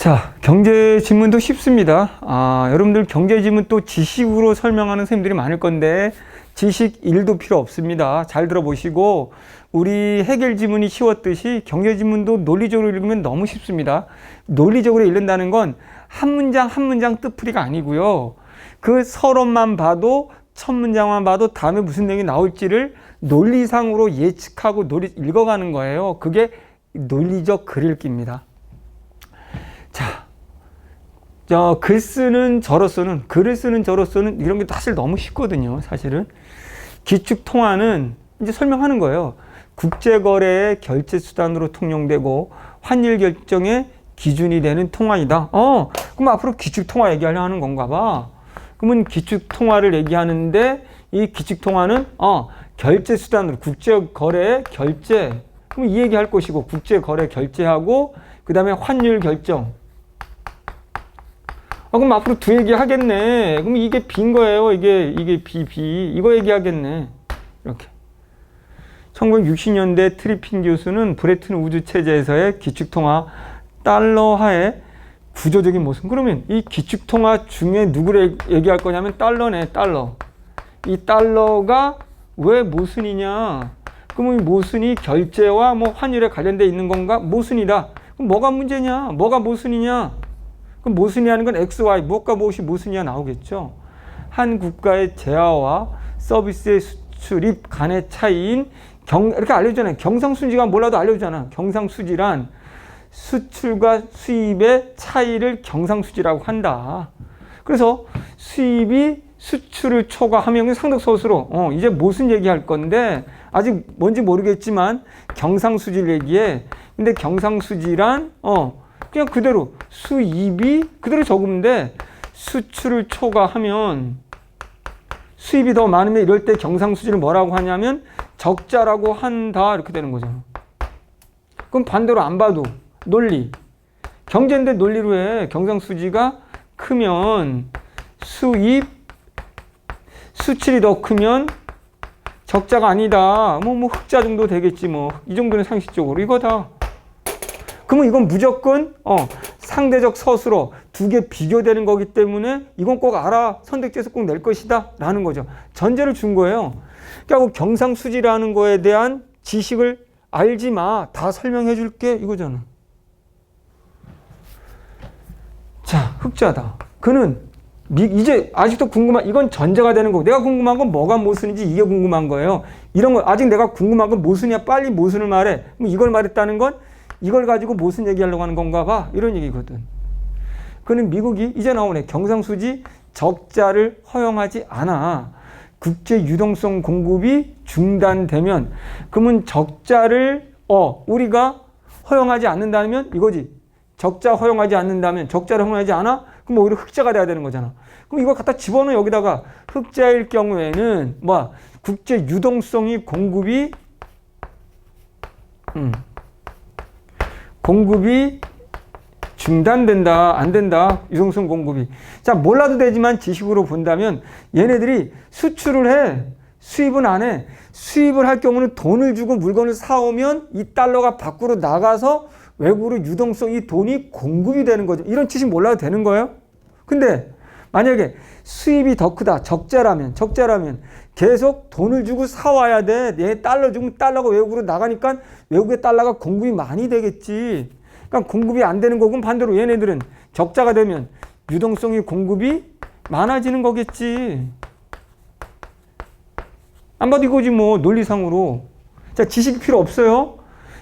자, 경제 지문도 쉽습니다. 여러분들 경제 지문 또 지식으로 설명하는 선생님들이 많을 건데 지식 1도 필요 없습니다. 잘 들어보시고 우리 해결 지문이 쉬웠듯이 경제 지문도 논리적으로 읽으면 너무 쉽습니다. 논리적으로 읽는다는 건 한 문장 한 문장 뜻풀이가 아니고요. 그 서론만 봐도 첫 문장만 봐도 다음에 무슨 내용이 나올지를 논리상으로 예측하고 읽어가는 거예요. 그게 논리적 글읽기입니다. 자, 글 쓰는 저로서는, 글을 쓰는 저로서는 이런 게 사실 너무 쉽거든요. 사실은 기축통화는 이제 설명하는 거예요. 국제거래의 결제수단으로 통용되고 환율 결정의 기준이 되는 통화이다. 그럼 앞으로 기축통화 얘기하려는 건가 봐. 그러면 기축통화를 얘기하는데 이 기축통화는 결제수단으로 국제거래의 결제, 그럼 이 얘기할 것이고 국제거래 결제하고 그 다음에 환율 결정. 그럼 앞으로 두 얘기 하겠네. 그럼 이게 B인 거예요. 이게 B. 이거 얘기하겠네. 이렇게. 1960년대 트리핀 교수는 브레튼 우드 체제에서의 기축통화 달러화의 구조적인 모습. 그러면 이 기축통화 중에 누구를 얘기할 거냐면 달러네, 달러. 이 달러가 왜 모순이냐? 그러면 이 모순이 결제와 환율에 관련되어 있는 건가? 모순이다. 그럼 뭐가 문제냐? 뭐가 모순이냐? 그럼 모순이라는 건 X, Y, 무엇과 무엇이 모순이냐 나오겠죠. 한 국가의 재화와 서비스의 수출입 간의 차이인 이렇게 알려주잖아요. 경상수지가 몰라도 알려주잖아. 경상수지란 수출과 수입의 차이를 경상수지라고 한다. 그래서 수입이 수출을 초과하면 상득소수로 이제 무슨 얘기할 건데 아직 뭔지 모르겠지만 경상수지를 얘기해. 근데 경상수지란 그냥 그대로 수입이 그대로 적으면 돼. 수출을 초과하면 수입이 더 많으면 이럴 때 경상수지를 뭐라고 하냐면 적자라고 한다. 이렇게 되는 거잖아. 그럼 반대로 안 봐도 논리. 경제인데 논리로 해. 경상수지가 크면 수출이 더 크면 적자가 아니다. 흑자 정도 되겠지 이 정도는 상식적으로 이거다. 그러면 이건 무조건 상대적 서술어 두 개 비교되는 거기 때문에 이건 꼭 알아. 선택지에서 꼭 낼 것이다 라는 거죠. 전제를 준 거예요. 그러니까 경상수지라는 거에 대한 지식을 알지 마. 다 설명해 줄게 이거잖아. 자, 흑자다. 그는 이제 아직도 궁금한, 이건 전제가 되는 거고, 내가 궁금한 건 뭐가 모순인지 이게 궁금한 거예요. 이런 거 아직 내가 궁금한 건 모순이야. 빨리 모순을 말해. 그럼 이걸 말했다는 건 이걸 가지고 무슨 얘기하려고 하는 건가 봐. 이런 얘기거든. 그는 미국이 이제 나오네. 경상수지 적자를 허용하지 않아. 국제 유동성 공급이 중단되면 그러면 적자를 우리가 허용하지 않는다면 이거지. 적자 허용하지 않는다면 적자를 허용하지 않아? 그럼 오히려 흑자가 돼야 되는 거잖아. 그럼 이거 갖다 집어넣어 여기다가 흑자일 경우에는 국제 유동성이 공급이 중단된다, 안 된다, 유동성 공급이. 자, 몰라도 되지만 지식으로 본다면 얘네들이 수출을 해. 수입은 안 해. 수입을 할 경우는 돈을 주고 물건을 사오면 이 달러가 밖으로 나가서 외국으로 유동성이 돈이 공급이 되는 거죠. 이런 지식 몰라도 되는 거예요. 근데 만약에 수입이 더 크다, 적자라면 계속 돈을 주고 사와야 돼. 얘 달러 주면 달러가 외국으로 나가니까 외국의 달러가 공급이 많이 되겠지. 그러니까 공급이 안 되는 거고 반대로 얘네들은 적자가 되면 유동성이 공급이 많아지는 거겠지. 안 봐도 이거지 논리상으로. 자, 지식이 필요 없어요.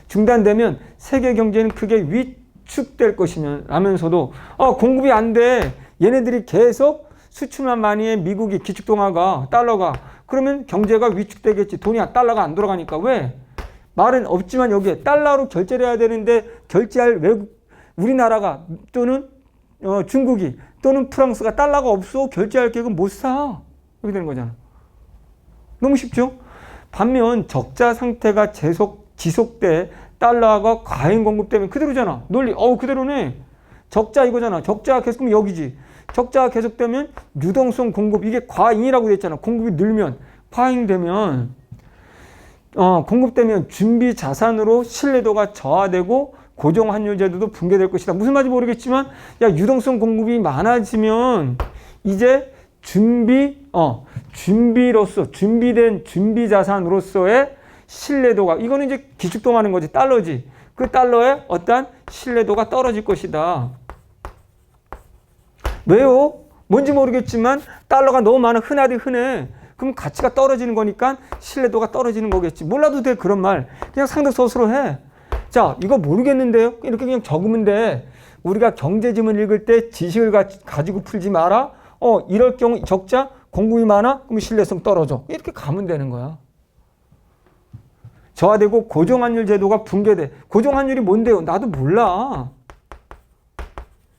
중단되면 세계 경제는 크게 위축될 것이면서도 공급이 안 돼. 얘네들이 계속 수출만 많이 해. 미국이 기축통화가 달러가. 그러면 경제가 위축되겠지. 달러가 안 돌아가니까. 왜? 말은 없지만 여기에 달러로 결제를 해야 되는데 결제할 우리나라가 또는 중국이 또는 프랑스가 달러가 없어. 결제할 계획은 못 사. 이렇게 되는 거잖아. 너무 쉽죠? 반면 적자 상태가 지속돼 달러가 과잉 공급되면 그대로잖아. 논리 그대로네. 적자 이거잖아. 적자 계속되면 여기지. 적자가 계속되면 유동성 공급 이게 과잉이라고 돼 있잖아. 공급이 늘면 과잉되면 공급되면 준비 자산으로 신뢰도가 저하되고 고정환율 제도도 붕괴될 것이다. 무슨 말인지 모르겠지만 야 유동성 공급이 많아지면 이제 준비로서 준비된 준비 자산으로서의 신뢰도가 이거는 이제 기축통화하는 거지 달러지. 그 달러의 어떠한 신뢰도가 떨어질 것이다. 왜요? 뭔지 모르겠지만 달러가 너무 많아 흔해. 그럼 가치가 떨어지는 거니까 신뢰도가 떨어지는 거겠지. 몰라도 돼 그런 말. 그냥 상득서술로 해. 자 이거 모르겠는데요. 이렇게 그냥 적으면 돼. 우리가 경제지문 읽을 때 지식을 가지고 풀지 마라. 이럴 경우 적자 공급이 많아? 그럼 신뢰성 떨어져. 이렇게 가면 되는 거야. 저하되고 고정환율 제도가 붕괴돼. 고정환율이 뭔데요? 나도 몰라.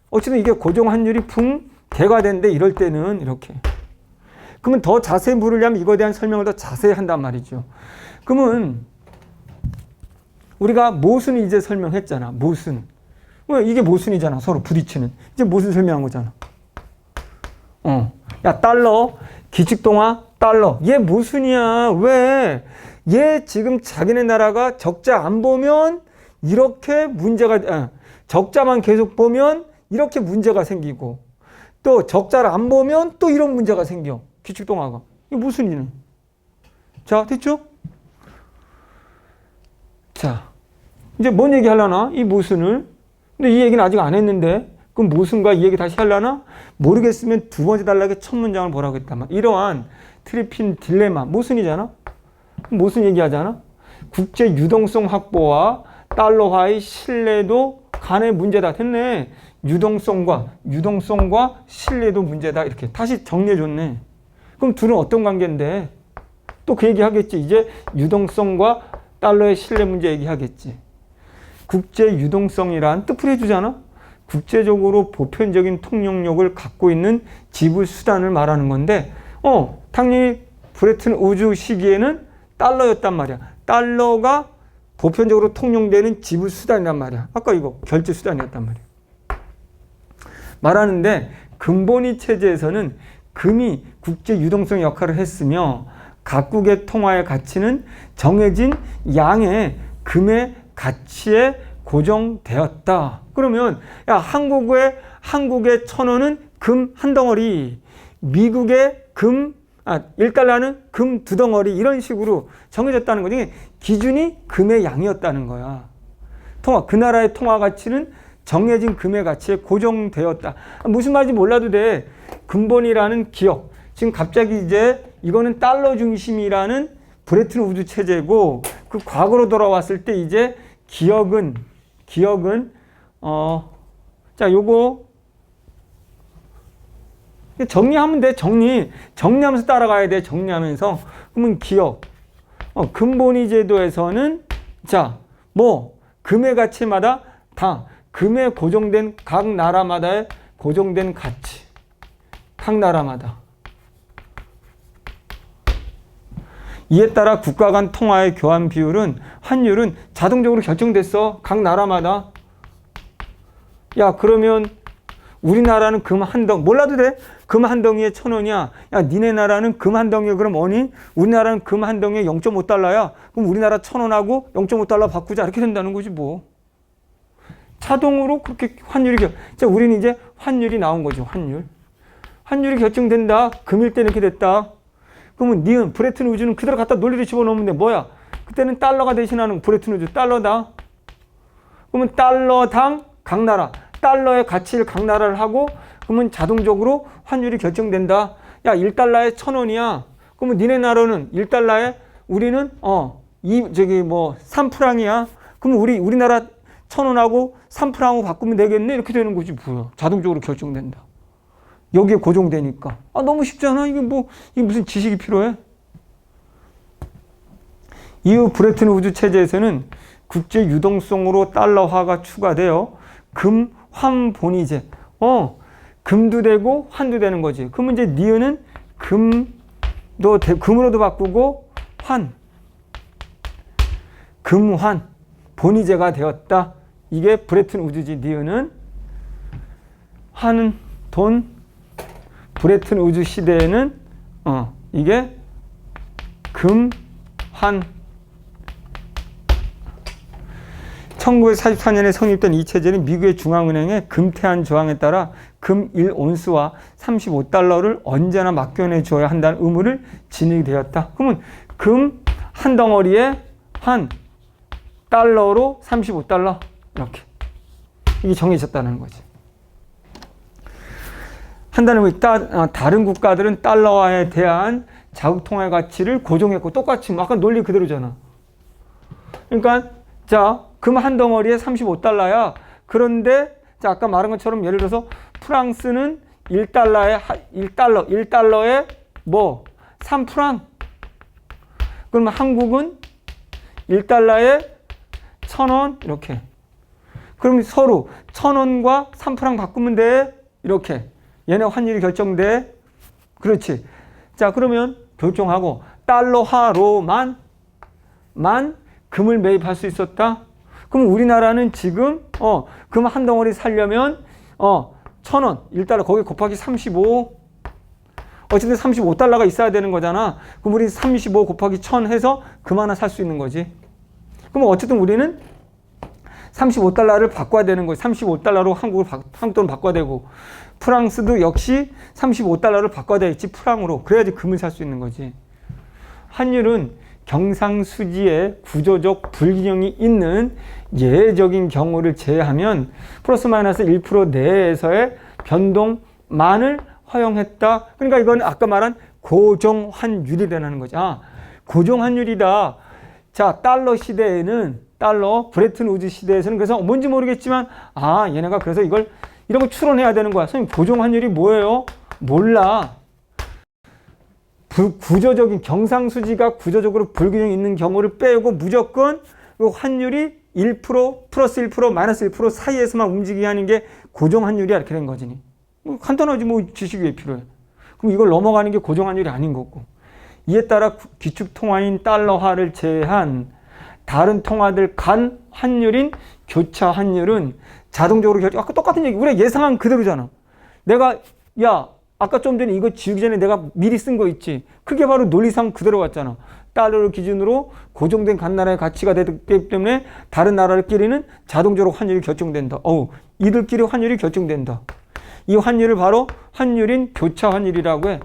어쨌든 이게 고정환율이 붕괴가 된대 이럴 때는 이렇게. 그러면 더 자세히 물으려면 이거에 대한 설명을 더 자세히 한단 말이죠. 그러면 우리가 모순 이제 설명했잖아. 모순. 이게 모순이잖아. 서로 부딪히는. 이제 모순 설명한 거잖아. 야 달러 기축통화 달러 얘 모순이야. 왜? 얘 지금 자기네 나라가 적자 안 보면 이렇게 문제가 적자만 계속 보면 이렇게 문제가 생기고 또 적자를 안 보면 또 이런 문제가 생겨. 기축통화가. 이게 모순이네. 자 됐죠? 자 이제 뭔 얘기 하려나? 이 모순을. 근데 이 얘기는 아직 안 했는데 그럼 모순과 이 얘기 다시 하려나? 모르겠으면 두 번째 단락에 첫 문장을 보라고 했단 말이야. 이러한 트리핀 딜레마 모순이잖아. 모순 얘기하잖아. 국제 유동성 확보와 달러화의 신뢰도 간의 문제다. 됐네. 유동성과 신뢰도 문제다. 이렇게 다시 정리해줬네. 그럼 둘은 어떤 관계인데? 또 그 얘기 하겠지. 이제 유동성과 달러의 신뢰 문제 얘기하겠지. 국제 유동성이란 뜻풀이 해주잖아. 국제적으로 보편적인 통용력을 갖고 있는 지불 수단을 말하는 건데 당연히 브레튼 우즈 시기에는 달러였단 말이야. 달러가 보편적으로 통용되는 지불 수단이란 말이야. 아까 이거 결제 수단이었단 말이야. 말하는데 금본위 체제에서는 금이 국제 유동성 역할을 했으며 각국의 통화의 가치는 정해진 양의 금의 가치에 고정되었다. 그러면 야 한국의 1,000원은 금 한 덩어리, 미국의 1달러는 금 2덩어리 이런 식으로 정해졌다는 거지. 기준이 금의 양이었다는 거야. 그 나라의 통화 가치는 정해진 금의 가치에 고정되었다. 무슨 말인지 몰라도 돼. 금본이라는 기억. 지금 갑자기 이제 이거는 달러 중심이라는 브레튼 우드 체제고 그 과거로 돌아왔을 때 이제 기억은 자 요거 정리하면 돼. 정리하면서 따라가야 돼. 정리하면서. 그러면 기억. 금본위 제도에서는 자 금의 가치마다 다 금에 고정된 각 나라마다의 고정된 가치. 각 나라마다. 이에 따라 국가 간 통화의 교환 비율은 환율은 자동적으로 결정됐어. 각 나라마다. 야 그러면 우리나라는 금 한 덩 몰라도 돼. 금 한 덩이에 1,000원이야. 야 니네 나라는 금 한 덩이에 그럼 뭐니? 우리나라는 금 한 덩이에 0.5달러야. 그럼 우리나라 1,000원하고 0.5달러 바꾸자. 이렇게 된다는 거지 뭐. 자동으로 그렇게 환율이 자 우리는 이제 환율이 나온 거죠. 환율이 결정된다. 금일 때는 이렇게 됐다. 그러면 니은 브레튼 우즈는 그대로 갖다 논리를 집어넣으면 돼. 뭐야? 그때는 달러가 대신하는 브레튼 우즈 달러다. 그러면 달러당 각 나라 달러의 가치를 각 나라를 하고 그러면 자동적으로 환율이 결정된다. 야 1달러에 1,000원이야. 그러면 니네 나라는 1달러에 우리는 3프랑이야. 그럼 우리나라 1,000원하고 3프랑하고 바꾸면 되겠네. 이렇게 되는 거지 뭐야. 자동적으로 결정된다. 여기에 고정되니까. 너무 쉽잖아. 이게 무슨 지식이 필요해? 이후 브레튼 우즈 체제에서는 국제 유동성으로 달러화가 추가되어 금, 환, 본위제. 금도 되고 환도 되는 거지. 그러면 이제 니은은 금으로도 바꾸고 금환, 본위제가 되었다. 이게 브레튼 우즈지. 니은은 환은 돈, 브레튼 우즈 시대에는 이게 금, 환. 1944년에 성립된 이 체제는 미국의 중앙은행의 금태한 조항에 따라 금 1온스와 35달러를 언제나 맡겨내 줘야 한다는 의무를 지니게 되었다. 그러면 금 한 덩어리에 한 달러로 35달러 이렇게 이게 정해졌다는 거지. 한다는 거 다른 국가들은 달러화에 대한 자국통화의 가치를 고정했고 똑같이 아까 논리 그대로잖아. 그러니까 자, 금 한 덩어리에 35달러야. 그런데 자, 아까 말한 것처럼 예를 들어서 프랑스는 1달러에 뭐 3프랑. 그러면 한국은 1달러에 1,000원 이렇게. 그럼 서로 1,000원과 3프랑 바꾸면 돼. 이렇게. 얘네 환율이 결정돼. 그렇지. 자, 그러면 결정하고 달러화로만 금을 매입할 수 있었다. 그럼 우리나라는 지금 금 한 덩어리 살려면 1,000원 1달러 거기 곱하기 35 어쨌든 35달러가 있어야 되는 거잖아. 그럼 우리 35 곱하기 1,000 해서 금 하나 살 수 있는 거지. 그럼 어쨌든 우리는 35달러를 바꿔야 되는 거지. 35달러로 한국 돈을 바꿔야 되고 프랑스도 역시 35달러를 바꿔야 되겠지. 프랑으로. 그래야지 금을 살 수 있는 거지. 환율은 경상수지에 구조적 불균형이 있는 예외적인 경우를 제외하면 플러스 마이너스 1% 내에서의 변동만을 허용했다. 그러니까 이건 아까 말한 고정환율이라는 거죠. 고정환율이다. 자, 달러 시대에는 브레튼 우즈 시대에서는 그래서 뭔지 모르겠지만 얘네가 그래서 이런 걸 추론해야 되는 거야. 선생님 고정환율이 뭐예요? 몰라. 구조적인 경상수지가 구조적으로 불균형이 있는 경우를 빼고 무조건 그 환율이 1% 플러스 1% 마이너스 1% 사이에서만 움직이게 하는 게 고정환율이야 이렇게 된 거지. 간단하지 뭐 지식이 왜 필요해. 그럼 이걸 넘어가는 게 고정환율이 아닌 거고. 이에 따라 기축통화인 달러화를 제외한 다른 통화들 간 환율인 교차 환율은 자동적으로 아까 똑같은 얘기 우리가 예상한 그대로잖아. 내가 아까 좀 전에 이거 지우기 전에 내가 미리 쓴 거 있지. 그게 바로 논리상 그대로 왔잖아. 달러를 기준으로 고정된 각 나라의 가치가 되기 때문에 다른 나라끼리는 자동적으로 환율이 결정된다. 이들끼리 환율이 결정된다. 이 환율을 바로 환율인 교차 환율이라고 해.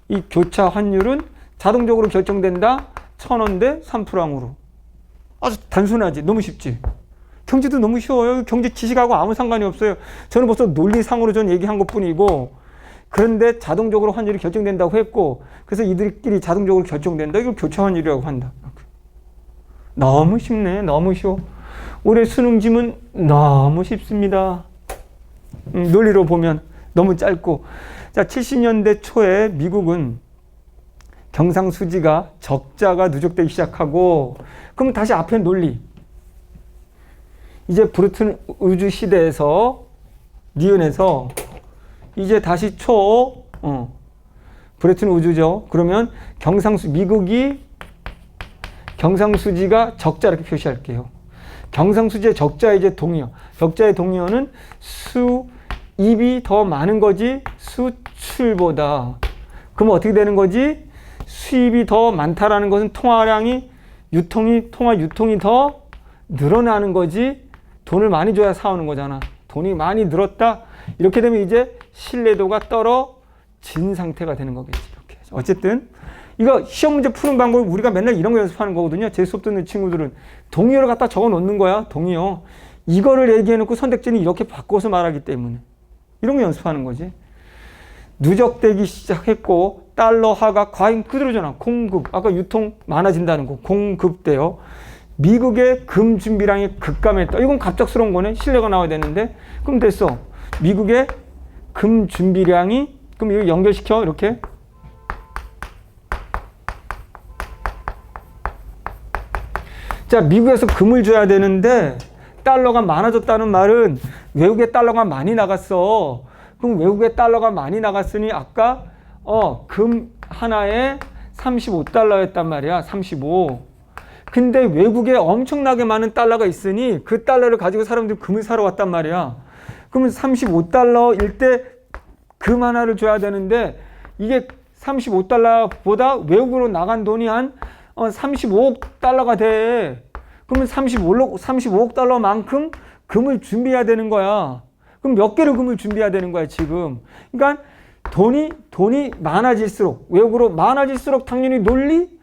이 교차 환율은 자동적으로 결정된다. 1,000원 대 3프랑으로. 아주 단순하지. 너무 쉽지. 경제도 너무 쉬워요. 경제 지식하고 아무 상관이 없어요. 저는 벌써 논리상으로 전 얘기한 것뿐이고 그런데 자동적으로 환율이 결정된다고 했고 그래서 이들끼리 자동적으로 결정된다. 이걸 교차 환율이라고 한다. 너무 쉽네. 너무 쉬워. 올해 수능 지문 너무 쉽습니다. 논리로 보면 너무 짧고. 자, 70년대 초에 미국은 경상수지가 적자가 누적되기 시작하고 그럼 다시 앞에 논리. 이제 브레튼 우즈 시대에서 니은에서 이제 다시 브레튼 우즈죠. 그러면 미국이 경상수지가 적자 이렇게 표시할게요. 경상수지의 적자 이제 동의어. 적자의 동의어는 수입이 더 많은 거지 수출보다. 그럼 어떻게 되는 거지? 수입이 더 많다라는 것은 통화 유통이 더 늘어나는 거지. 돈을 많이 줘야 사오는 거잖아. 돈이 많이 늘었다. 이렇게 되면 이제 신뢰도가 떨어진 상태가 되는 거겠지. 이렇게. 어쨌든 이거 시험 문제 푸는 방법이 우리가 맨날 이런 거 연습하는 거거든요. 제 수업 듣는 친구들은 동의어를 갖다 적어 놓는 거야. 동의어. 이거를 얘기해 놓고 선택지는 이렇게 바꿔서 말하기 때문에 이런 거 연습하는 거지. 누적되기 시작했고 달러화가 과잉 그대로잖아. 공급. 아까 유통 많아진다는 거. 공급돼요. 미국의 금 준비량이 급감했다. 이건 갑작스러운 거네. 신뢰가 나와야 되는데. 그럼 됐어. 미국의 금 준비량이 그럼 이거 연결시켜 이렇게. 자, 미국에서 금을 줘야 되는데 달러가 많아졌다는 말은 외국에 달러가 많이 나갔어. 그럼 외국에 달러가 많이 나갔으니 아까 금 하나에 35달러였단 말이야. 35. 근데 외국에 엄청나게 많은 달러가 있으니 그 달러를 가지고 사람들이 금을 사러 왔단 말이야. 그러면 35달러일 때 금 하나를 줘야 되는데 이게 35달러보다 외국으로 나간 돈이 한 35억 달러가 돼. 그러면 35억 달러만큼 금을 준비해야 되는 거야. 그럼 몇 개를 금을 준비해야 되는 거야, 지금. 그러니까 돈이 많아질수록, 외국으로 많아질수록 당연히 논리?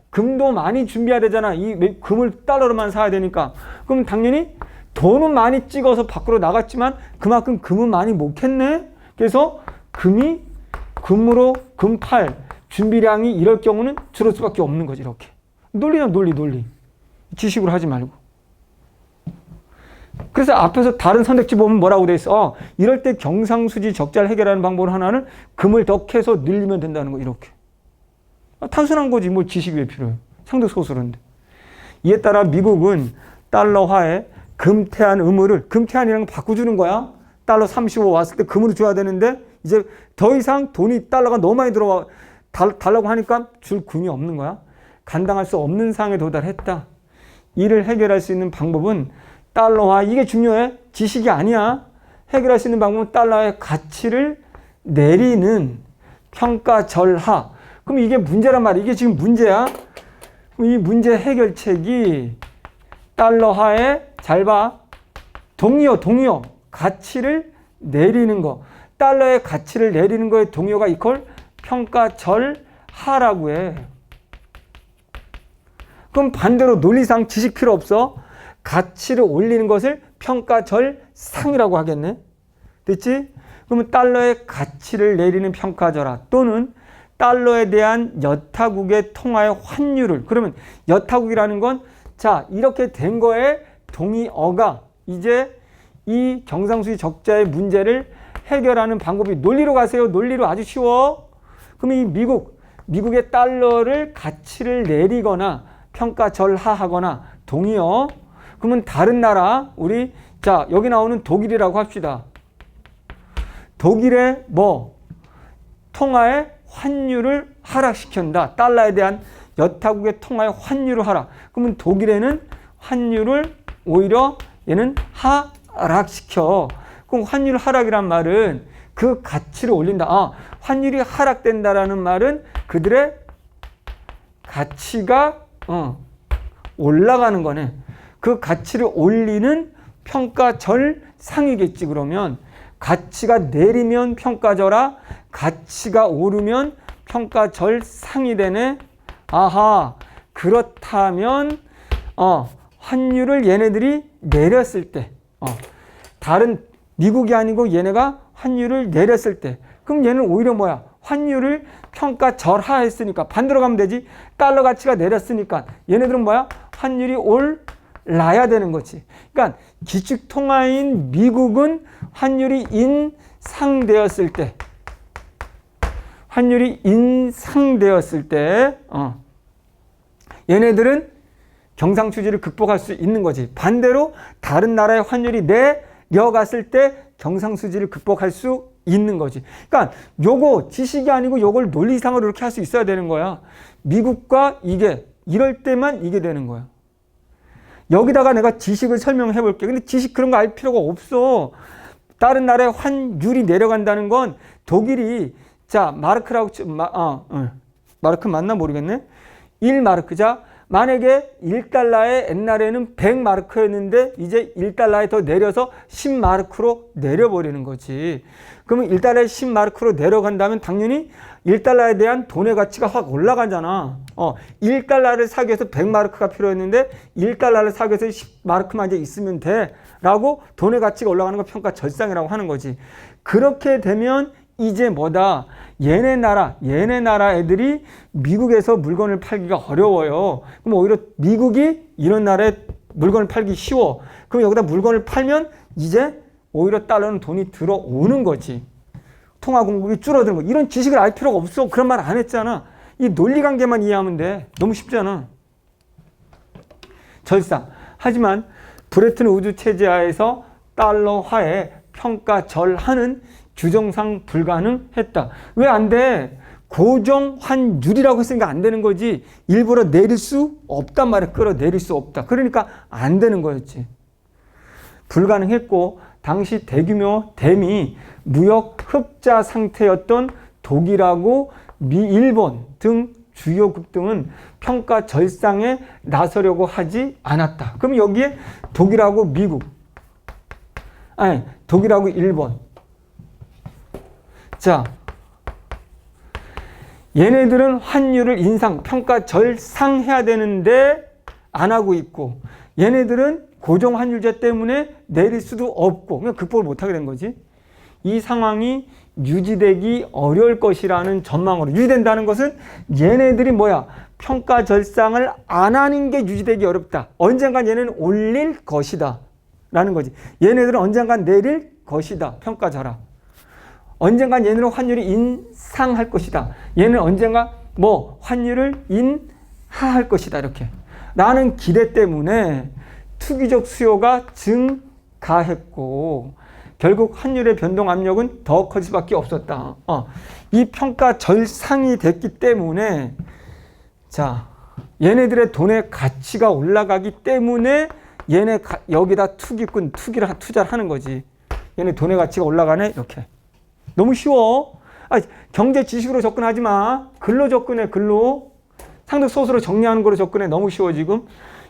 금도 많이 준비해야 되잖아. 이 금을 달러로만 사야 되니까. 그럼 당연히 돈은 많이 찍어서 밖으로 나갔지만 그만큼 금은 많이 못 했네. 그래서 금으로 금팔 준비량이 이럴 경우는 줄을 수밖에 없는 거지, 이렇게. 논리는 논리. 지식으로 하지 말고. 그래서 앞에서 다른 선택지 보면 뭐라고 돼 있어? 이럴 때 경상수지 적자를 해결하는 방법 하나는 금을 더 캐서 늘리면 된다는 거, 이렇게. 단순한 거지, 뭐 지식이 왜 필요해? 상대 소수인데. 이에 따라 미국은 달러화에 금태한 의무를, 금태한이라는 거 바꿔주는 거야. 달러 35 왔을 때 금으로 줘야 되는데 이제 더 이상 달러가 너무 많이 들어와 달라고 하니까 줄 금이 없는 거야. 감당할 수 없는 상황에 도달했다. 이를 해결할 수 있는 방법은 달러화, 이게 중요해. 지식이 아니야. 해결할 수 있는 방법은 달러의 가치를 내리는 평가절하. 그럼 이게 문제란 말이야. 이게 지금 문제야. 이 문제 해결책이 달러화에, 잘 봐, 동의어 가치를 내리는 거. 달러의 가치를 내리는 거에 동의어가 이퀄 평가절하라고 해. 그럼 반대로 논리상 지식 필요 없어. 가치를 올리는 것을 평가절상이라고 하겠네. 됐지? 그러면 달러의 가치를 내리는 평가절하, 또는 달러에 대한 여타국의 통화의 환율을, 그러면 여타국이라는 건, 자, 이렇게 된 거에 동의어가 이제 이 경상수지 적자의 문제를 해결하는 방법이, 논리로 가세요. 논리로, 아주 쉬워. 그럼 이 미국의 달러를 가치를 내리거나 평가절하하거나 동의어, 그러면 다른 나라, 자, 여기 나오는 독일이라고 합시다. 독일의 통화의 환율을 하락시킨다. 달러에 대한 여타국의 통화의 환율을 하락. 그러면 독일에는 환율을 오히려 얘는 하락시켜. 그럼 환율 하락이란 말은 그 가치를 올린다. 환율이 하락된다라는 말은 그들의 가치가 올라가는 거네. 그 가치를 올리는 평가절상이겠지. 그러면 가치가 내리면 평가절하, 가치가 오르면 평가절상이 되네. 아하, 그렇다면 환율을 얘네들이 내렸을 때, 다른 미국이 아니고 얘네가 환율을 내렸을 때, 그럼 얘는 오히려 뭐야? 환율을 평가절하했으니까 반대로 가면 되지. 달러 가치가 내렸으니까 얘네들은 뭐야? 환율이 올라야 되는 거지. 그러니까 기축통화인 미국은 환율이 인상되었을 때, 얘네들은 경상수지를 극복할 수 있는 거지. 반대로 다른 나라의 환율이 내려갔을 때 경상수지를 극복할 수 있는 거지. 그러니까 요거 지식이 아니고 요걸 논리상으로 이렇게 할 수 있어야 되는 거야. 미국과 이럴 때만 이게 되는 거야. 여기다가 내가 지식을 설명해 볼게. 근데 지식 그런 거 알 필요가 없어. 다른 나라의 환율이 내려간다는 건 독일이, 자, 마르크라고, 마르크 맞나 모르겠네. 1마르크자. 만약에 1달러에 옛날에는 100마르크였는데 이제 1달러에 더 내려서 10마르크로 내려버리는 거지. 그러면 1달러에 10마르크로 내려간다면 당연히 1달러에 대한 돈의 가치가 확 올라가잖아. 1달러를 사기 위해서 100마르크가 필요했는데 1달러를 사기 위해서 10마르크만 이제 있으면 돼. 라고 돈의 가치가 올라가는 거 평가절상이라고 하는 거지. 그렇게 되면 이제 뭐다? 얘네 나라 애들이 미국에서 물건을 팔기가 어려워요. 그럼 오히려 미국이 이런 나라에 물건을 팔기 쉬워. 그럼 여기다 물건을 팔면 이제 오히려 달러는 돈이 들어오는 거지. 통화 공급이 줄어드는 거. 이런 지식을 알 필요가 없어. 그런 말 안 했잖아. 이 논리관계만 이해하면 돼. 너무 쉽잖아. 절상. 하지만 브레튼 우드 체제하에서 달러화의 평가절하는 규정상 불가능했다. 왜 안 돼? 고정 환율이라고 했으니까 안 되는 거지. 일부러 내릴 수 없단 말이야. 끌어내릴 수 없다. 그러니까 안 되는 거였지. 불가능했고 당시 대규모 대미 무역 흑자 상태였던 독일하고 일본 등 주요 급등은 평가 절상에 나서려고 하지 않았다. 그럼 여기에 독일하고 미국, 아니 독일하고 일본. 자, 얘네들은 환율을 인상, 평가 절상해야 되는데 안 하고 있고, 얘네들은 고정 환율제 때문에 내릴 수도 없고, 그냥 극복을 못하게 된 거지. 이 상황이 유지되기 어려울 것이라는 전망으로, 유지된다는 것은 얘네들이 뭐야? 평가 절상을 안 하는 게 유지되기 어렵다. 언젠간 얘네는 올릴 것이다 라는 거지. 얘네들은 언젠간 내릴 것이다. 평가 절하. 언젠간 얘네는 환율이 인상할 것이다. 얘는 언젠가 뭐 환율을 인하할 것이다. 이렇게 라는 기대 때문에 투기적 수요가 증가했고, 결국 환율의 변동 압력은 더 커질 수밖에 없었다. 이 평가 절상이 됐기 때문에, 자, 얘네들의 돈의 가치가 올라가기 때문에 얘네 여기다 투자를 하는 거지. 얘네 돈의 가치가 올라가네. 이렇게. 너무 쉬워. 경제 지식으로 접근하지 마. 글로 접근해. 글로. 상득 소수로 정리하는 거로 접근해. 너무 쉬워 지금.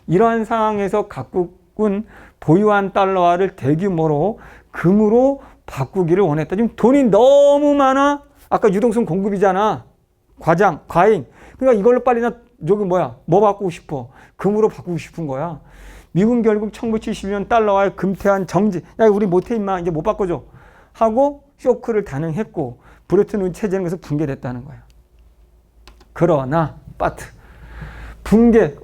이러한 상황에서 각국은 보유한 달러화를 대규모로 금으로 바꾸기를 원했다. 지금 돈이 너무 많아. 아까 유동성 공급이잖아. 과잉. 그러니까 이걸로 빨리 저기 뭐 바꾸고 싶어? 금으로 바꾸고 싶은 거야. 미국은 결국 1970년 달러화의 금태한 정지. 야, 우리 못해 임마. 이제 못 바꿔줘. 하고 쇼크를 단행했고, 브레튼 우드 체제는 그래서 붕괴됐다는 거야. 그러나 붕괴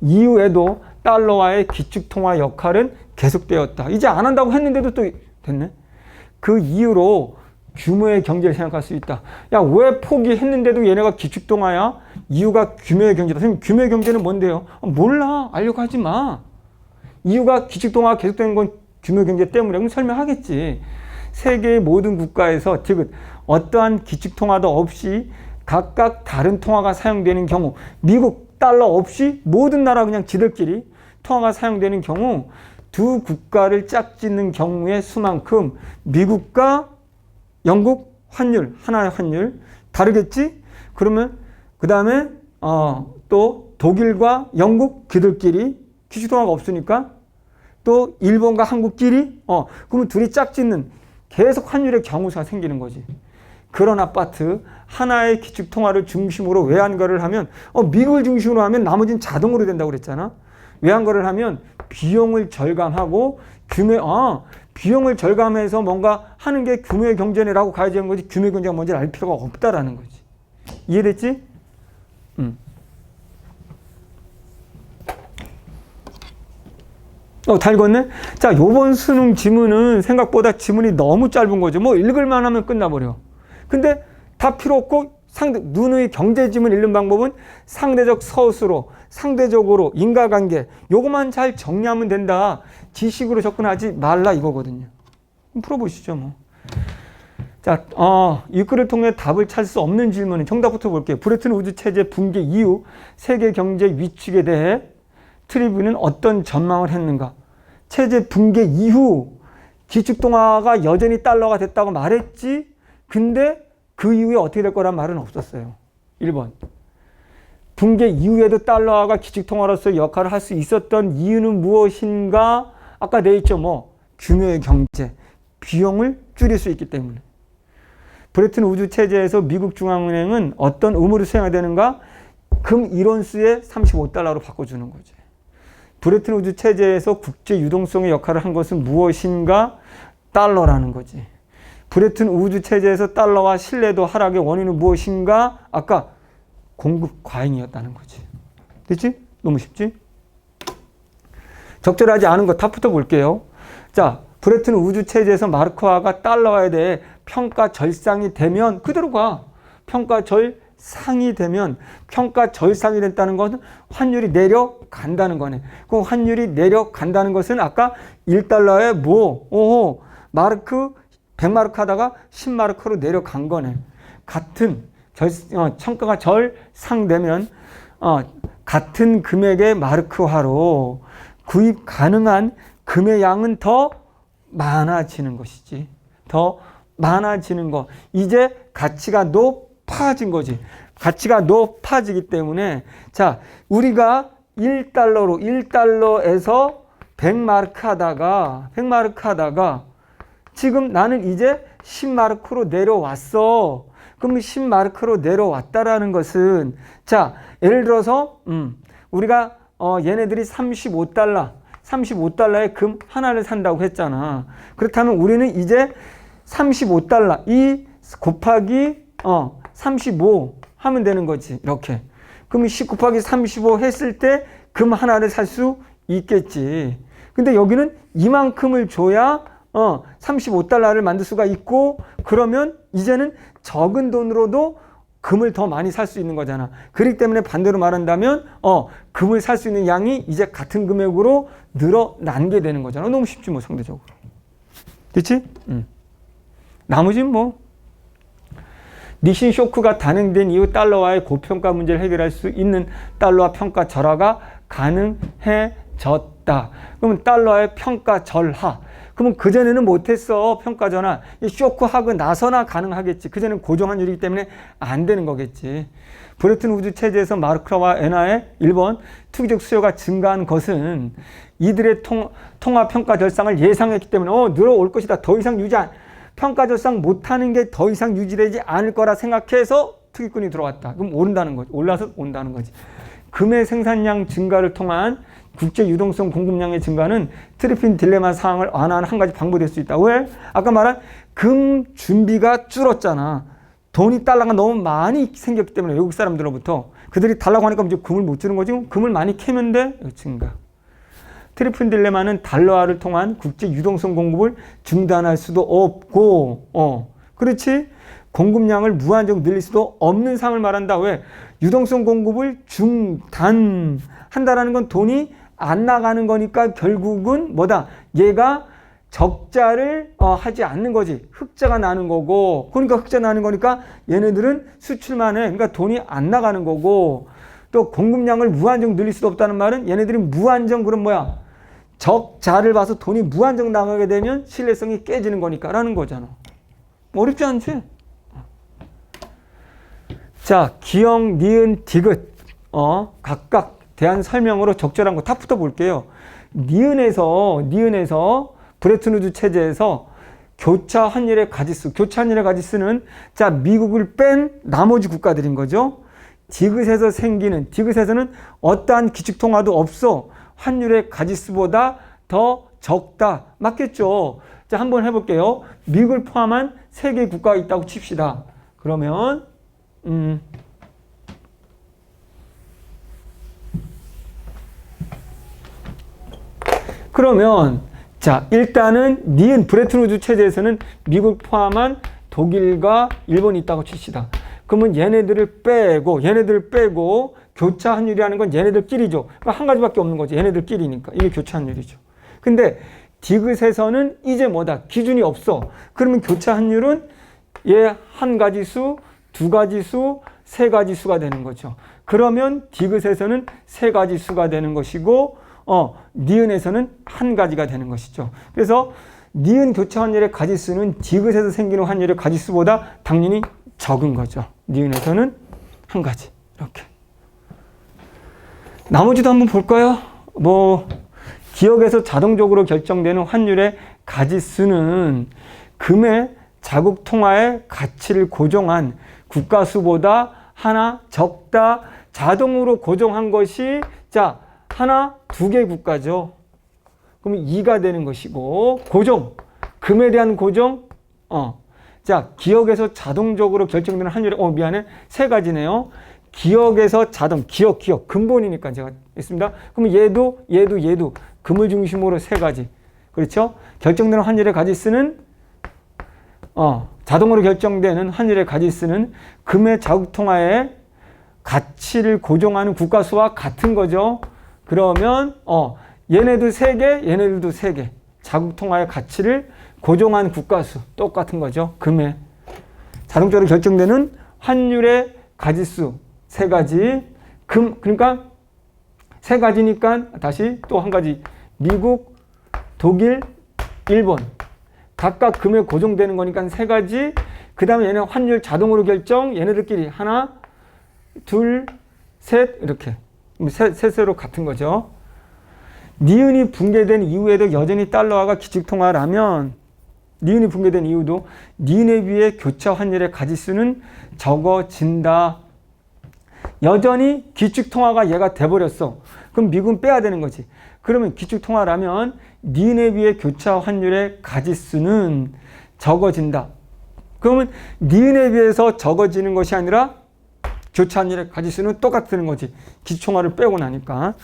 이후에도 달러화의 기축통화 역할은 계속되었다. 이제 안 한다고 했는데도 또 됐네. 그 이후로 규모의 경제를 생각할 수 있다. 야, 왜 포기했는데도 얘네가 기축통화야? 이유가 규모의 경제다. 선생님, 규모의 경제는 뭔데요? 몰라. 알려고 하지 마. 이유가 기축통화가 계속되는 건 규모의 경제 때문에. 그럼 설명하겠지. 세계의 모든 국가에서 즉 어떠한 기축통화도 없이 각각 다른 통화가 사용되는 경우, 미국 달러 없이 모든 나라 그냥 지들끼리 통화가 사용되는 경우, 두 국가를 짝짓는 경우의 수만큼 미국과 영국 환율, 하나의 환율 다르겠지? 그러면 그 다음에 또 독일과 영국 그들끼리 기축통화가 없으니까 또 일본과 한국끼리 그러면 둘이 짝짓는 계속 환율의 경우가 생기는 거지. 그런 아파트 하나의 기축통화를 중심으로 외환거래를 하면 미국을 중심으로 하면 나머지는 자동으로 된다고 그랬잖아. 외환거래를 하면 비용을 절감하고 비용을 절감해서 뭔가 하는 게 규모의 경제라고 가야 되는 거지. 규모의 경제가 뭔지를 알 필요가 없다라는 거지. 이해됐지? 다 읽었네? 자, 요번 수능 지문은 생각보다 지문이 너무 짧은 거죠. 뭐 읽을만 하면 끝나버려. 근데 다 필요 없고 누누이 경제 지문 읽는 방법은 상대적 서술로, 상대적으로, 인과관계 요것만 잘 정리하면 된다. 지식으로 접근하지 말라 이거거든요. 풀어보시죠 뭐. 자, 이 글을 통해 답을 찾을 수 없는 질문은 정답부터 볼게요. 브레튼 우드 체제 붕괴 이후 세계 경제 위축에 대해 트리브는 어떤 전망을 했는가? 체제 붕괴 이후 기축통화가 여전히 달러가 됐다고 말했지. 근데 그 이후에 어떻게 될 거란 말은 없었어요. 1번. 붕괴 이후에도 달러화가 기축통화로서 역할을 할 수 있었던 이유는 무엇인가? 아까 돼 있죠. 규모의 경제, 비용을 줄일 수 있기 때문에. 브레튼 우드 체제에서 미국 중앙은행은 어떤 의무를 수행해야 되는가? 금 1온스에 35달러로 바꿔주는 거죠. 브레튼 우드 체제에서 국제 유동성의 역할을 한 것은 무엇인가? 달러라는 거지. 브레튼 우드 체제에서 달러와 신뢰도 하락의 원인은 무엇인가? 아까 공급 과잉이었다는 거지. 됐지? 너무 쉽지? 적절하지 않은 거 탑부터 볼게요. 자, 브레튼 우드 체제에서 마르크화가 달러화에 대해 평가 절상이 되면 그대로 가. 평가 절상이 되면, 평가 절상이 됐다는 것은 환율이 내려간다는 거네. 그럼 환율이 내려간다는 것은 아까 1달러에 마르크 100마르크 하다가 10마르크로 내려간 거네. 같은 평가가 절상되면 같은 금액의 마르크화로 구입 가능한 금의 양은 더 많아지는 것이지. 더 많아지는 거. 이제 가치가 높아진 거지. 가치가 높아지기 때문에 자, 우리가 1달러에서 100마르크 하다가 지금 나는 이제 10마르크로 내려왔어. 그럼 10마르크로 내려왔다라는 것은 자, 예를 들어서 우리가 얘네들이 35달러에 금 하나를 산다고 했잖아. 그렇다면 우리는 이제 35달러 이 곱하기 35 하면 되는 거지. 이렇게. 그럼 10 곱하기 35 했을 때 금 하나를 살 수 있겠지. 근데 여기는 이만큼을 줘야 35달러를 만들 수가 있고, 그러면 이제는 적은 돈으로도 금을 더 많이 살 수 있는 거잖아. 그렇기 때문에 반대로 말한다면 금을 살 수 있는 양이 이제 같은 금액으로 늘어난 게 되는 거잖아. 너무 쉽지 뭐 상대적으로. 그렇지? 나머지는 뭐 니신 쇼크가 단행된 이후 달러와의 고평가 문제를 해결할 수 있는 달러와 평가 절하가 가능해졌다. 그러면 달러의 평가 절하. 그러면 그전에는 못했어. 평가 전환. 쇼크하고 나서나 가능하겠지. 그전에는 고정환율이기 때문에 안 되는 거겠지. 브레튼 우드 체제에서 마르크와 엔화의 1번 투기적 수요가 증가한 것은 이들의 통화 평가 절상을 예상했기 때문에 늘어올 것이다. 더 이상 평가 절상 못하는 게 더 이상 유지되지 않을 거라 생각해서 투기꾼이 들어왔다. 그럼 오른다는 거지. 올라서 온다는 거지. 금의 생산량 증가를 통한 국제 유동성 공급량의 증가는 트리핀 딜레마 상황을 완화하는 한 가지 방법이 될 수 있다. 왜? 아까 말한 금 준비가 줄었잖아. 돈이 달러가 너무 많이 생겼기 때문에 외국 사람들로부터 그들이 달라고 하니까 이제 금을 못 주는 거지. 금을 많이 캐면 돼. 증가. 트리핀 딜레마는 달러화를 통한 국제 유동성 공급을 중단할 수도 없고, 그렇지? 공급량을 무한정 늘릴 수도 없는 상황을 말한다. 왜? 유동성 공급을 중단한다라는 건 돈이 안 나가는 거니까 결국은 뭐다? 얘가 적자를 하지 않는 거지. 흑자가 나는 거고, 그러니까 흑자 나는 거니까 얘네들은 수출만 해. 그러니까 돈이 안 나가는 거고, 또 공급량을 무한정 늘릴 수도 없다는 말은 얘네들이 무한정 그럼 뭐야? 적자를 봐서 돈이 무한정 나가게 되면 신뢰성이 깨지는 거니까 라는 거잖아. 어렵지 않지? 자, 기역, 니은, 디귿 각각 대한 설명으로 적절한 거 다 붙어볼게요. 니은에서 브레튼 우드 체제에서 교차 환율의 가지수는 자, 미국을 뺀 나머지 국가들인 거죠. 디귿에서는 어떠한 기축통화도 없어. 환율의 가지수보다 더 적다. 맞겠죠? 자, 한번 해볼게요. 미국을 포함한 3개 국가가 있다고 칩시다. 그러면 자, 일단은 니은 브레튼 우드 체제에서는 미국 포함한 독일과 일본이 있다고 칩시다. 그러면 얘네들을 빼고 교차 환율이라는 건 얘네들끼리죠. 그러니까 한 가지밖에 없는 거지. 얘네들끼리니까. 이게 교차 환율이죠. 근데 디귿에서는 이제 뭐다? 기준이 없어. 그러면 교차 환율은 얘 한 가지수, 두 가지수, 세 가지수가 되는 거죠. 그러면 디귿에서는 세 가지수가 되는 것이고 니은에서는 한 가지가 되는 것이죠. 그래서 니은 교차 환율의 가지수는 디귿에서 생기는 환율의 가지수보다 당연히 적은 거죠. 니은에서는 한 가지. 이렇게. 나머지도 한번 볼까요? 기역에서 자동적으로 결정되는 환율의 가지수는 금의 자국 통화의 가치를 고정한 국가수보다 하나 적다. 자동으로 고정한 것이 자, 하나, 2개 국가죠. 그러면 2가 되는 것이고, 금에 대한 고정, 자, 기역에서 자동적으로 결정되는 환율의, 세 가지네요. 기역에서 기역, 근본이니까 제가 했습니다. 그럼 얘도, 금을 중심으로 세 가지. 그렇죠? 결정되는 환율의 가지수는, 자동으로 결정되는 환율의 가지수는 금의 자국통화의 가치를 고정하는 국가수와 같은 거죠. 그러면, 얘네도 3개, 얘네들도 3개. 자국통화의 가치를 고정한 국가수. 똑같은 거죠. 금의. 자동적으로 결정되는 환율의 가지수. 3가지. 그러니까 3가지니까 다시 또 한 가지. 미국, 독일, 일본. 각각 금에 고정되는 거니까 3가지. 그 다음에 얘네 환율 자동으로 결정. 얘네들끼리 하나, 둘, 셋 이렇게 셋으로 같은 거죠. 니은이 붕괴된 이후에도 여전히 달러화가 기축통화라면 니은이 붕괴된 이후도 니은에 비해 교차 환율의 가지수는 적어진다. 여전히 기축통화가 얘가 돼버렸어. 그럼 미국은 빼야 되는 거지. 그러면 기축통화라면 니은에 비해 교차 환율의 가지수는 적어진다. 그러면 니은에 비해서 적어지는 것이 아니라 교차 환율의 가지수는 똑같다는 거지. 기축통화를 빼고 나니까.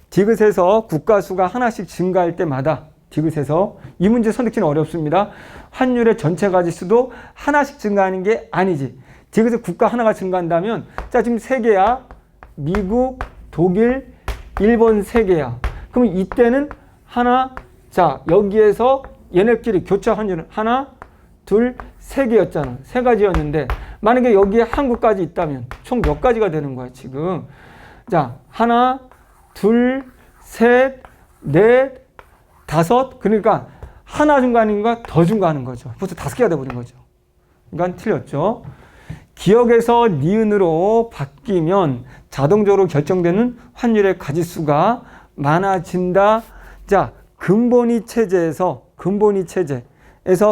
디귿에서 국가수가 하나씩 증가할 때마다 디귿에서 이 문제 선택지는 어렵습니다. 환율의 전체 가지수도 하나씩 증가하는 게 아니지. 디귿에서 국가 하나가 증가한다면 자 지금 세 개야. 미국, 독일, 일본 세 개야. 그럼 이때는 하나 자 여기에서 얘네끼리 교차 환율은 하나, 둘, 세 개였잖아. 세 가지였는데 만약에 여기에 한국까지 있다면 총 몇 가지가 되는 거야 지금. 자 하나, 둘, 셋, 넷, 다섯. 그러니까 하나 증가하는가 더 증가하는 거죠. 벌써 5개가 돼버린 거죠. 그러니까 틀렸죠. 기억에서 니은으로 바뀌면 자동적으로 결정되는 환율의 가지수가 많아진다. 자, 근본위 체제에서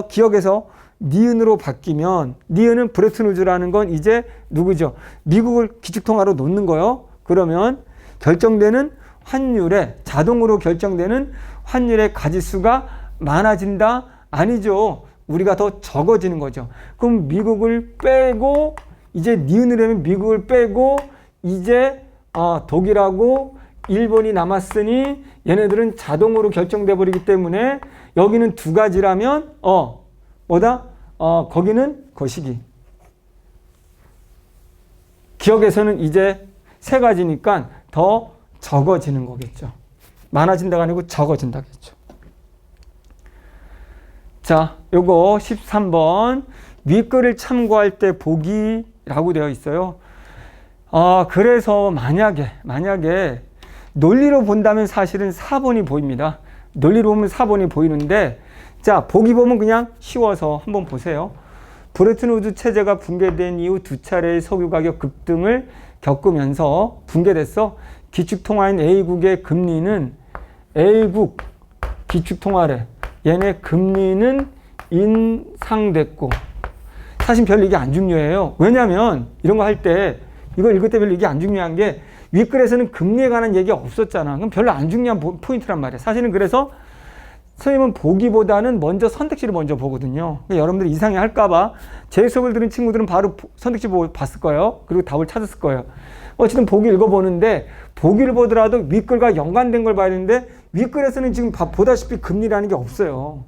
기억에서 니은으로 바뀌면 니은은 브레튼 우즈라는 건 이제 누구죠? 미국을 기축통화로 놓는 거요. 그러면 결정되는 환율에 자동으로 결정되는 환율의 가지수가 많아진다? 아니죠. 우리가 더 적어지는 거죠. 그럼 미국을 빼고 이제 니은을 하면 미국을 빼고 이제 독일하고 일본이 남았으니 얘네들은 자동으로 결정돼 버리기 때문에 여기는 두 가지라면 거기는 거시기. 기억에서는 이제 세 가지니까 더 적어지는 거겠죠. 많아진다가 아니고 적어진다겠죠. 자, 요거 13번 윗글을 참고할 때 보기라고 되어 있어요. 그래서 만약에 논리로 본다면 사실은 4번이 보입니다. 논리로 보면 4번이 보이는데 자, 보기 보면 그냥 쉬워서 한번 보세요. 브레튼 우드 체제가 붕괴된 이후 두 차례의 석유 가격 급등을 겪으면서 붕괴됐어. 기축통화인 A국의 금리는 A국 기축통화래. 얘네 금리는 인상됐고 사실 별로 이게 안 중요해요. 왜냐하면 이런 거 할 때 이거 읽을 때 별로 이게 안 중요한 게 윗글에서는 금리에 관한 얘기가 없었잖아. 그럼 별로 안 중요한 포인트란 말이야. 사실은 그래서 선생님은 보기보다는 먼저 선택지를 먼저 보거든요. 그러니까 여러분들이 이상해 할까봐 제 수업을 들은 친구들은 바로 선택지 보고 봤을 거예요. 그리고 답을 찾았을 거예요. 어쨌든 보기 읽어보는데 보기를 보더라도 윗글과 연관된 걸 봐야 되는데 윗글에서는 지금 보다시피 금리라는 게 없어요.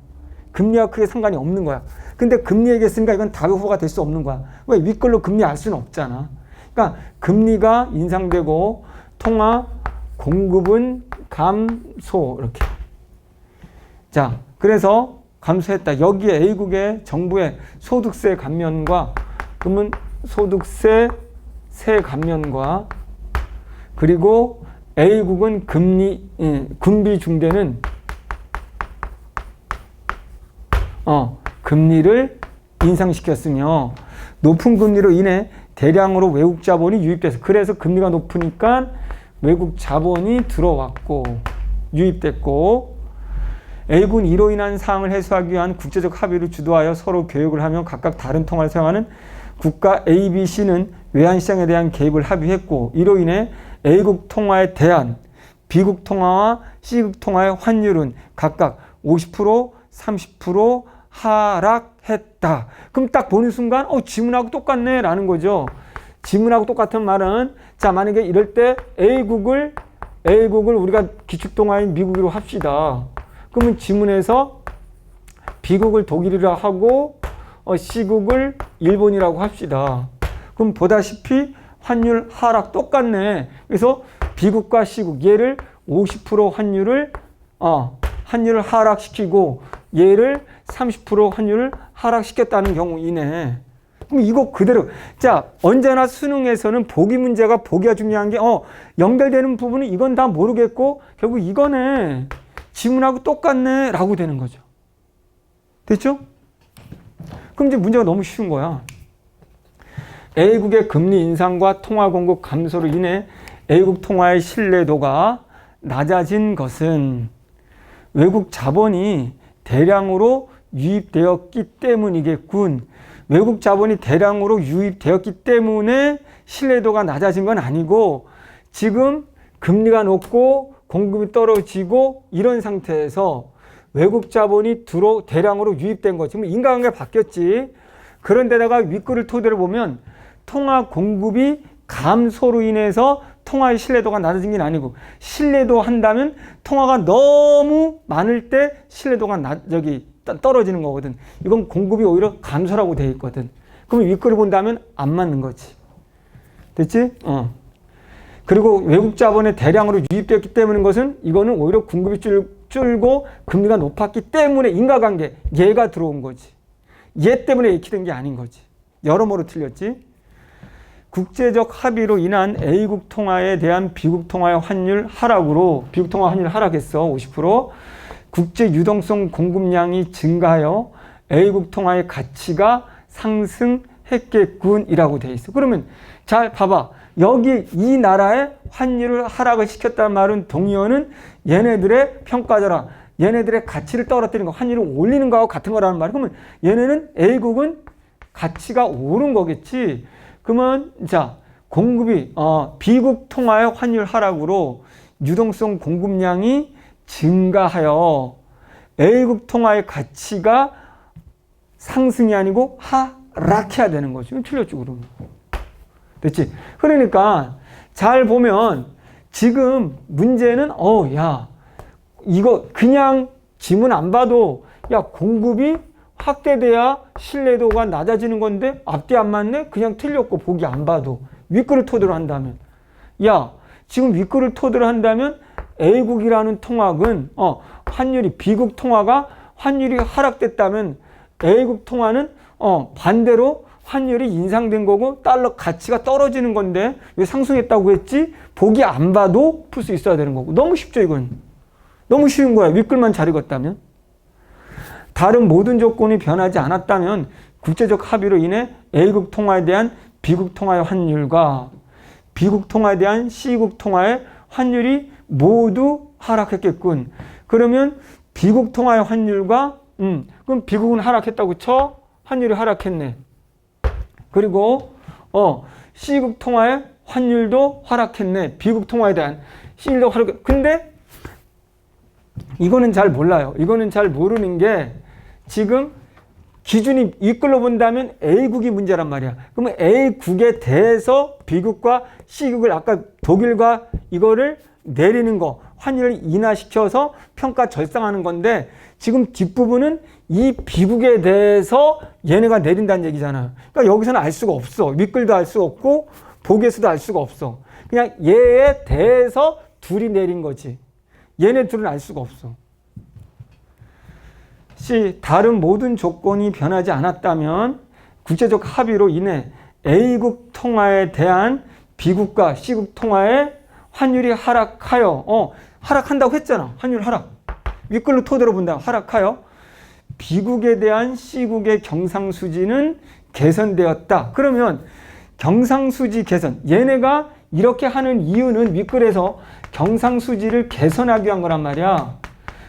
금리와 크게 상관이 없는 거야. 근데 금리 얘기했으니까 이건 답의 후보가 될 수 없는 거야. 왜? 윗글로 금리 알 수는 없잖아. 그러니까 금리가 인상되고 통화 공급은 감소 이렇게. 자, 그래서 감소했다. 여기에 A국의 정부의 소득세 감면과 그러면 소득세 세 감면과 그리고 A국은 군비 중대는 금리를 인상시켰으며 높은 금리로 인해 대량으로 외국 자본이 유입돼서 그래서 금리가 높으니까 외국 자본이 들어왔고 유입됐고 A군 이로 인한 사항을 해소하기 위한 국제적 합의를 주도하여 서로 교역을 하며 각각 다른 통화를 사용하는 국가 A, B, C는 외환시장에 대한 개입을 합의했고 이로 인해 A국 통화에 대한 B국 통화와 C국 통화의 환율은 각각 50%, 30% 하락했다. 그럼 딱 보는 순간 지문하고 똑같네 라는 거죠. 지문하고 똑같은 말은 자 만약에 이럴 때 A국을 우리가 기축통화인 미국으로 합시다. 그러면 지문에서 B국을 독일이라 하고 C국을 일본이라고 합시다. 그럼 보다시피 환율 하락 똑같네. 그래서 B국과 C국 얘를 50% 환율을 하락시키고 얘를 30% 환율을 하락시켰다는 경우이네. 그럼 이거 그대로. 자, 언제나 수능에서는 보기 문제가 보기가 중요한 게 연결되는 부분은 이건 다 모르겠고 결국 이거네. 지문하고 똑같네 라고 되는 거죠. 됐죠? 그럼 이제 문제가 너무 쉬운 거야. A국의 금리 인상과 통화 공급 감소로 인해 A국 통화의 신뢰도가 낮아진 것은 외국 자본이 대량으로 유입되었기 때문이겠군. 외국 자본이 대량으로 유입되었기 때문에 신뢰도가 낮아진 건 아니고 지금 금리가 높고 공급이 떨어지고 이런 상태에서 외국 자본이 대량으로 유입된 거. 지금 인과관계가 바뀌었지. 그런데다가 윗글을 토대로 보면 통화 공급이 감소로 인해서 통화의 신뢰도가 낮아진 게 아니고 신뢰도 한다면 통화가 너무 많을 때 신뢰도가 떨어지는 거거든. 이건 공급이 오히려 감소라고 되어 있거든. 그럼 윗글을 본다면 안 맞는 거지. 됐지? 그리고 외국 자본에 대량으로 유입되었기 때문인 것은 이거는 오히려 공급이 줄고 금리가 높았기 때문에 인과관계 얘가 들어온 거지. 얘 때문에 이렇게 된 게 아닌 거지. 여러모로 틀렸지. 국제적 합의로 인한 A국 통화에 대한 B국 통화의 환율 하락으로 B국 통화 환율 하락했어. 50%. 국제 유동성 공급량이 증가하여 A국 통화의 가치가 상승했겠군이라고 돼 있어. 그러면 잘 봐봐. 여기 이 나라의 환율을 하락을 시켰다는 말은 동의어는 얘네들의 평가자라. 얘네들의 가치를 떨어뜨리는 거, 환율을 올리는 거하고 같은 거라는 말이야. 그러면 얘네는 A국은 가치가 오른 거겠지. 그러면 자 공급이 B국 통화의 환율 하락으로 유동성 공급량이 증가하여 A국 통화의 가치가 상승이 아니고 하락해야 되는 거죠. 이건 틀렸죠, 그러면. 됐지? 그러니까 잘 보면 지금 문제는 야 이거 그냥 지문 안 봐도 야 공급이 확대돼야 신뢰도가 낮아지는 건데 앞뒤 안 맞네? 그냥 틀렸고 보기 안 봐도 윗글을 토대로 한다면 야 지금 윗글을 토대로 한다면 A국이라는 통화는 환율이 B국 통화가 환율이 하락됐다면 A국 통화는 반대로 환율이 인상된 거고 달러 가치가 떨어지는 건데 왜 상승했다고 했지? 보기 안 봐도 풀 수 있어야 되는 거고. 너무 쉽죠, 이건. 너무 쉬운 거야. 윗글만 잘 읽었다면. 다른 모든 조건이 변하지 않았다면 국제적 합의로 인해 A국 통화에 대한 B국 통화의 환율과 B국 통화에 대한 C국 통화의 환율이 모두 하락했겠군. 그러면 B국 통화의 환율과 그럼 B국은 하락했다고 쳐? 환율이 하락했네. 그리고 C국 통화의 환율도 하락했네. B국 통화에 대한 C도 하락했네. 근데 이거는 잘 몰라요. 이거는 잘 모르는 게 지금 기준이 윗글로 본다면 A국이 문제란 말이야. 그러면 A국에 대해서 B국과 C국을 아까 독일과 이거를 내리는 거, 환율을 인하시켜서 평가 절상하는 건데 지금 뒷부분은 이 B국에 대해서 얘네가 내린다는 얘기잖아. 그러니까 여기서는 알 수가 없어. 윗글도 알 수 없고 보기에서도 알 수가 없어. 그냥 얘에 대해서 둘이 내린 거지. 얘네 둘은 알 수가 없어. C. 다른 모든 조건이 변하지 않았다면 국제적 합의로 인해 A국 통화에 대한 B국과 C국 통화의 환율이 하락하여 하락한다고 했잖아. 환율 하락. 윗글로 토대로 본다. 하락하여 B국에 대한 C국의 경상수지는 개선되었다. 그러면 경상수지 개선. 얘네가 이렇게 하는 이유는 윗글에서 경상수지를 개선하기 위한 거란 말이야.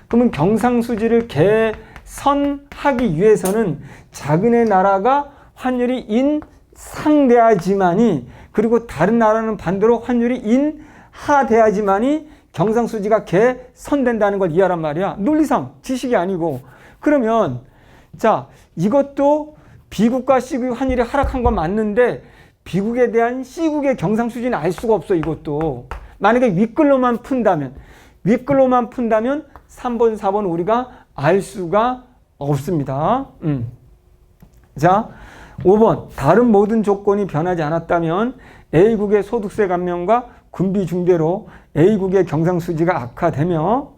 그러면 경상수지를 개선하기 위해서는 자기네 나라가 환율이 인상돼야지만이 그리고 다른 나라는 반대로 환율이 인하돼야지만이 경상수지가 개선된다는 걸 이해하란 말이야. 논리상 지식이 아니고. 그러면 자 이것도 B국과 C국 환율이 하락한 건 맞는데 B국에 대한 C국의 경상수지는 알 수가 없어. 이것도 만약에 윗글로만 푼다면 3번 4번 우리가 알 수가 없습니다. 자 5번 다른 모든 조건이 변하지 않았다면 A국의 소득세 감면과 군비 중대로 A국의 경상수지가 악화되며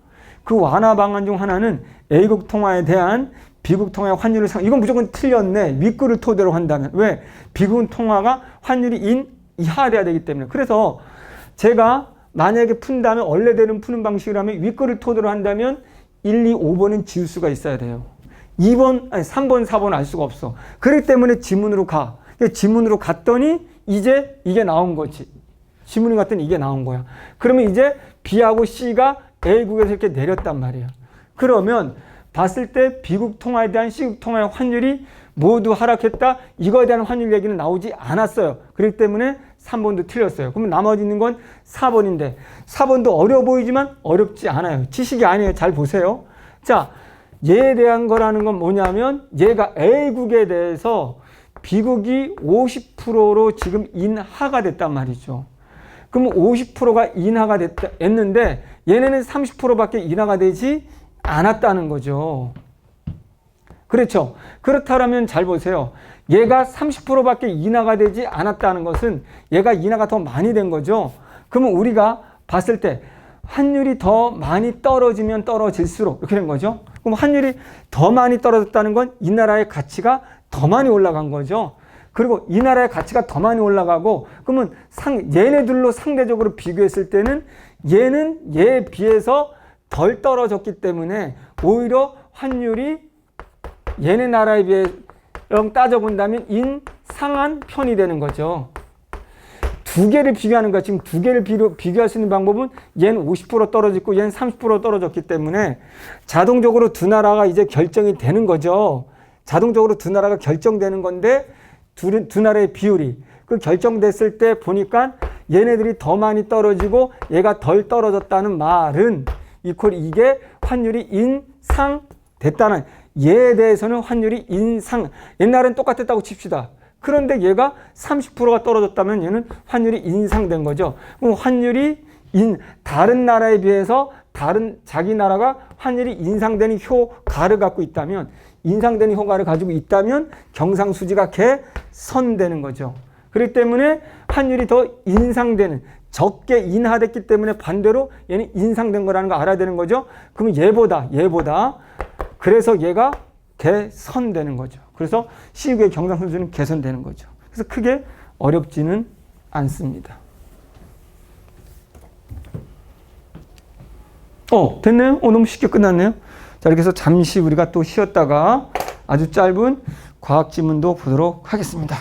그 완화 방안 중 하나는 A국 통화에 대한 B국 통화의 환율을 이건 무조건 틀렸네. 윗글을 토대로 한다면. 왜? B국 통화가 환율이 이하돼야 되기 때문에. 그래서 제가 만약에 푼다면 원래대로 푸는 방식이라면 윗글을 토대로 한다면 1, 2, 5번은 지울 수가 있어야 돼요. 3번, 4번 알 수가 없어. 그렇기 때문에 지문으로 가. 지문으로 갔더니 이제 이게 나온 거지. 지문이 갔더니 이게 나온 거야. 그러면 이제 B하고 C가 A국에서 이렇게 내렸단 말이야. 그러면 봤을 때 B국 통화에 대한 C국 통화의 환율이 모두 하락했다. 이거에 대한 환율 얘기는 나오지 않았어요. 그렇기 때문에 3번도 틀렸어요. 그러면 나머지 있는 건 4번인데 4번도 어려워 보이지만 어렵지 않아요. 지식이 아니에요. 잘 보세요. 자, 얘에 대한 거라는 건 뭐냐면 얘가 A국에 대해서 B국이 50%로 지금 인하가 됐단 말이죠. 그럼 50%가 인하가 됐는데 얘네는 30%밖에 인하가 되지 않았다는 거죠. 그렇죠. 그렇다면 잘 보세요. 얘가 30%밖에 인하가 되지 않았다는 것은 얘가 인하가 더 많이 된 거죠. 그러면 우리가 봤을 때 환율이 더 많이 떨어지면 떨어질수록 이렇게 된 거죠. 그럼 환율이 더 많이 떨어졌다는 건 이 나라의 가치가 더 많이 올라간 거죠. 그리고 이 나라의 가치가 더 많이 올라가고 그러면 얘네들로 상대적으로 비교했을 때는 얘는 얘에 비해서 덜 떨어졌기 때문에 오히려 환율이 얘네 나라에 비해 따져본다면 인상한 편이 되는 거죠. 두 개를 비교하는 거야. 지금 두 개를 비교할 수 있는 방법은 얘는 50% 떨어졌고 얘는 30% 떨어졌기 때문에 자동적으로 두 나라가 이제 결정이 되는 거죠. 자동적으로 두 나라가 결정되는 건데 두 나라의 비율이 그 결정됐을 때 보니까 얘네들이 더 많이 떨어지고 얘가 덜 떨어졌다는 말은 이게 환율이 인상됐다는 얘에 대해서는 환율이 옛날엔 똑같았다고 칩시다. 그런데 얘가 30%가 떨어졌다면 얘는 환율이 인상된 거죠. 그럼 환율이 다른 나라에 비해서 자기 나라가 환율이 인상되는 효과를 갖고 있다면 인상되는 효과를 가지고 있다면 경상수지가 개선되는 거죠. 그렇기 때문에 환율이 더 인상되는 적게 인하됐기 때문에 반대로 얘는 인상된 거라는 거 알아야 되는 거죠. 그러면 얘보다 그래서 얘가 개선되는 거죠. 그래서 C국의 경상수지는 개선되는 거죠. 그래서 크게 어렵지는 않습니다. 됐네요. 너무 쉽게 끝났네요. 자, 이렇게 해서 잠시 우리가 또 쉬었다가 아주 짧은 과학 지문도 보도록 하겠습니다.